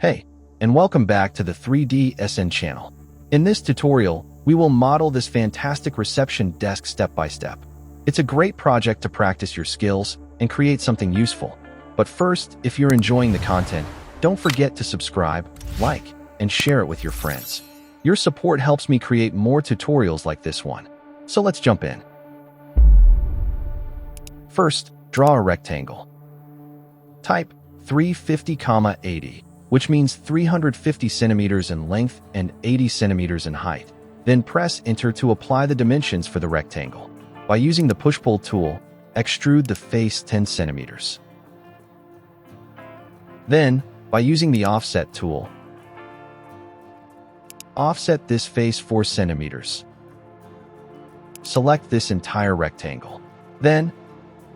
Hey, and welcome back to the 3D SN channel. In this tutorial, we will model this fantastic reception desk step by step. It's a great project to practice your skills and create something useful. But first, if you're enjoying the content, don't forget to subscribe, like, and share it with your friends. Your support helps me create more tutorials like this one. So let's jump in. First, draw a rectangle. Type 350, 80. Which means 350 centimeters in length and 80 centimeters in height. Then press Enter to apply the dimensions for the rectangle. By using the push-pull tool, extrude the face 10 centimeters. Then, by using the offset tool, offset this face 4 centimeters. Select this entire rectangle. Then,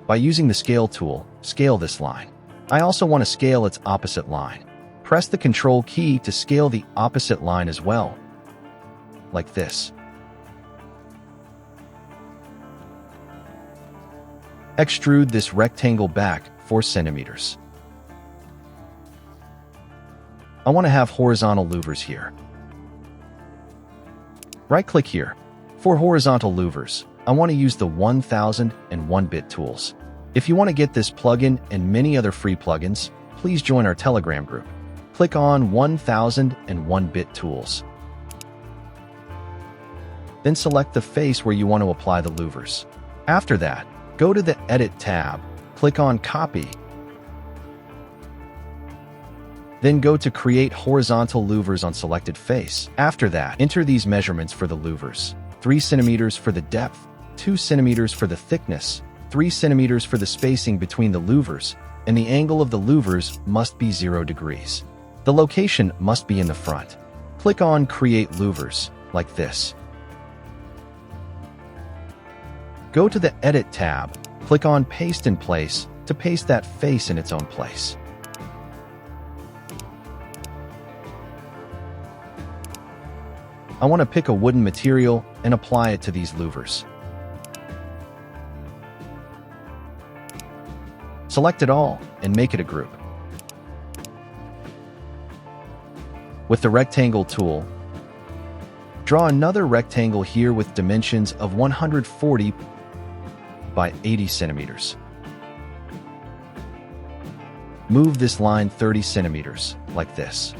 by using the scale tool, scale this line. I also want to scale its opposite line. Press the Control key to scale the opposite line as well, like this. Extrude this rectangle back 4 centimeters. I want to have horizontal louvers here. Right-click here. For horizontal louvers, I want to use the 1001-bit tools. If you want to get this plugin and many other free plugins, please join our Telegram group. Click on 1001-bit tools. Then select the face where you want to apply the louvers. After that, go to the Edit tab, click on Copy. Then go to Create Horizontal Louvers on selected face. After that, enter these measurements for the louvers. 3 centimeters for the depth, 2 centimeters for the thickness, 3 centimeters for the spacing between the louvers, and the angle of the louvers must be 0 degrees. The location must be in the front. Click on Create Louvers, like this. Go to the Edit tab, click on Paste in Place to paste that face in its own place. I want to pick a wooden material and apply it to these louvers. Select it all and make it a group. With the rectangle tool, draw another rectangle here with dimensions of 140 by 80 centimeters. Move this line 30 centimeters, like this.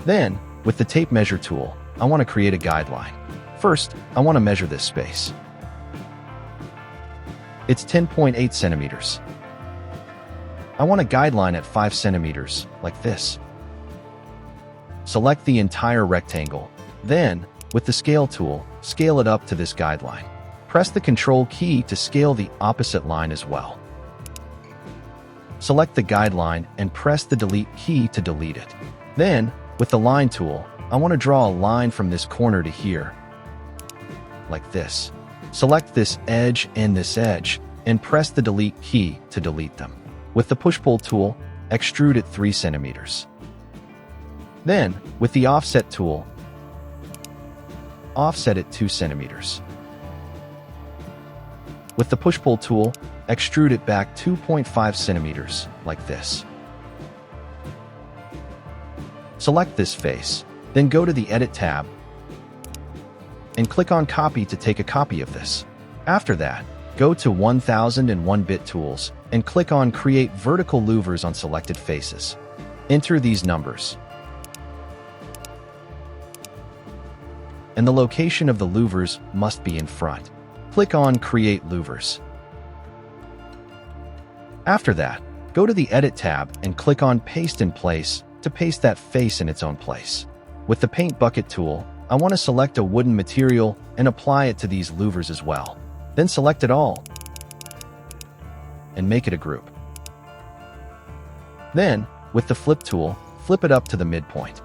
Then, with the tape measure tool, I want to create a guideline. First, I want to measure this space. It's 10.8 centimeters. I want a guideline at 5 centimeters, like this. Select the entire rectangle. Then, with the scale tool, scale it up to this guideline. Press the Control key to scale the opposite line as well. Select the guideline and press the Delete key to delete it. Then, with the line tool, I want to draw a line from this corner to here, like this. Select this edge and this edge, and press the Delete key to delete them. With the push-pull tool, extrude it 3 centimeters. Then, with the offset tool, offset it 2 centimeters. With the push-pull tool, extrude it back 2.5 centimeters, like this. Select this face, then go to the Edit tab, and click on Copy to take a copy of this. After that, go to 1001-bit tools and click on Create Vertical Louvers on selected faces. Enter these numbers. And the location of the louvers must be in front. Click on Create Louvers. After that, go to the Edit tab and click on Paste in Place to paste that face in its own place. With the Paint Bucket tool, I want to select a wooden material and apply it to these louvers as well. Then select it all and make it a group. Then, with the Flip tool, flip it up to the midpoint.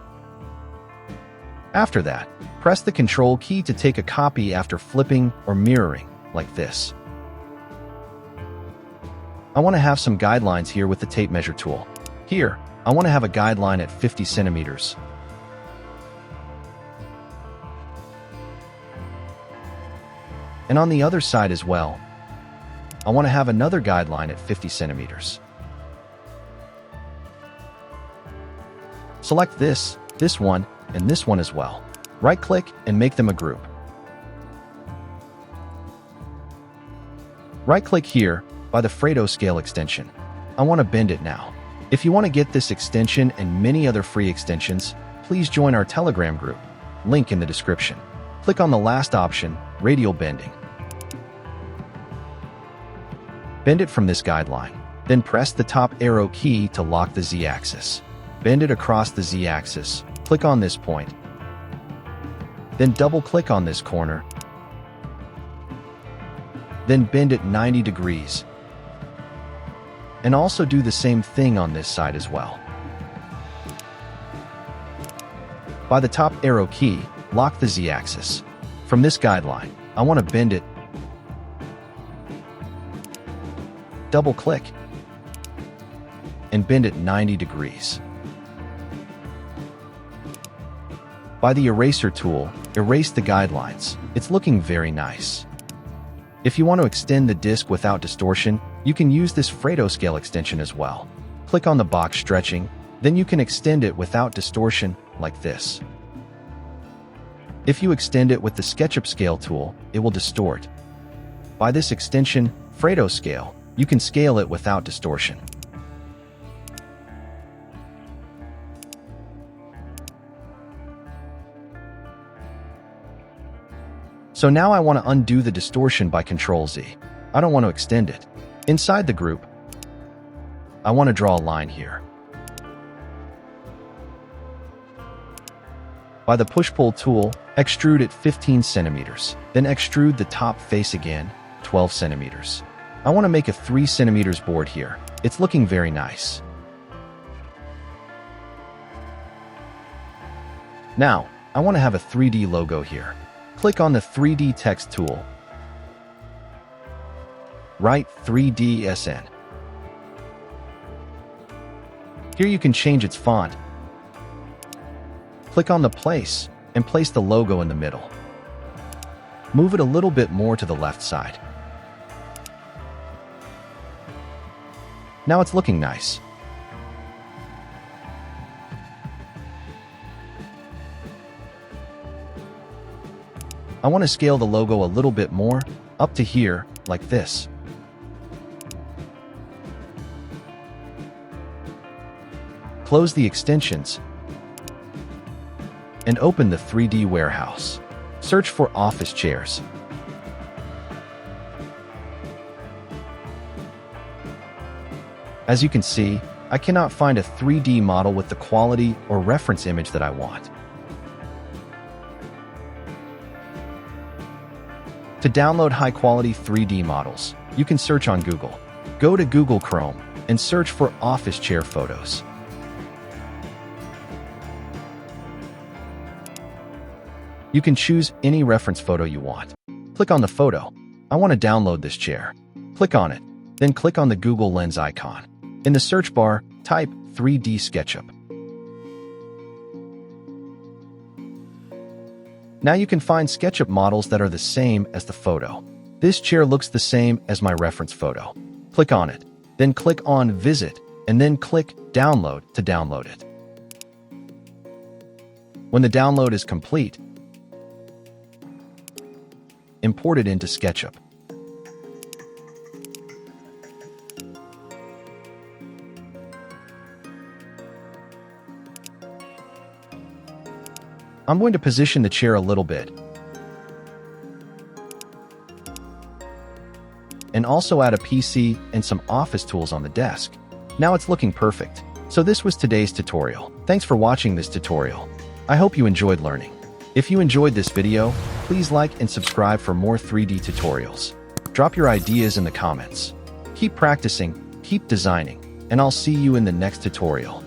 After that, press the Control key to take a copy after flipping or mirroring, like this. I want to have some guidelines here with the tape measure tool. Here, I want to have a guideline at 50 centimeters. And on the other side as well, I want to have another guideline at 50 centimeters. Select this one, and this one as well. Right-click and make them a group. Right-click here by the Fredo scale extension. I want to bend it now. If you want to get this extension and many other free extensions, please join our Telegram group. Link in the description. Click on the last option, radial bending. Bend it from this guideline. Then press the top arrow key to lock the Z-axis. Bend it across the Z-axis. Click on this point. Then double-click on this corner. Then bend it 90 degrees. And also do the same thing on this side as well. By the top arrow key, lock the Z-axis. From this guideline, I want to bend it. Double-click. And bend it 90 degrees. By the eraser tool, erase the guidelines. It's looking very nice. If you want to extend the disc without distortion, you can use this Fredo scale extension as well. Click on the box stretching, then you can extend it without distortion, like this. If you extend it with the SketchUp scale tool, it will distort. By this extension, Fredo scale, you can scale it without distortion. So now I want to undo the distortion by Ctrl-Z. I don't want to extend it. Inside the group, I want to draw a line here. By the push-pull tool, extrude it 15 centimeters. Then extrude the top face again, 12 centimeters. I want to make a 3 centimeters board here. It's looking very nice. Now, I want to have a 3D logo here. Click on the 3D text tool. Write 3DSN. Here you can change its font. Click on the place and place the logo in the middle. Move it a little bit more to the left side. Now it's looking nice. I want to scale the logo a little bit more, up to here, like this. Close the extensions and open the 3D warehouse. Search for office chairs. As you can see, I cannot find a 3D model with the quality or reference image that I want. To download high-quality 3D models, you can search on Google. Go to Google Chrome and search for office chair photos. You can choose any reference photo you want. Click on the photo. I want to download this chair. Click on it, then click on the Google Lens icon. In the search bar, type 3D SketchUp. Now you can find SketchUp models that are the same as the photo. This chair looks the same as my reference photo. Click on it, then click on Visit, and then click Download to download it. When the download is complete, import it into SketchUp. I'm going to position the chair a little bit and also add a PC and some office tools on the desk. Now it's looking perfect. So this was today's tutorial. Thanks for watching this tutorial. I hope you enjoyed learning. If you enjoyed this video, please like and subscribe for more 3D tutorials. Drop your ideas in the comments. Keep practicing, keep designing, and I'll see you in the next tutorial.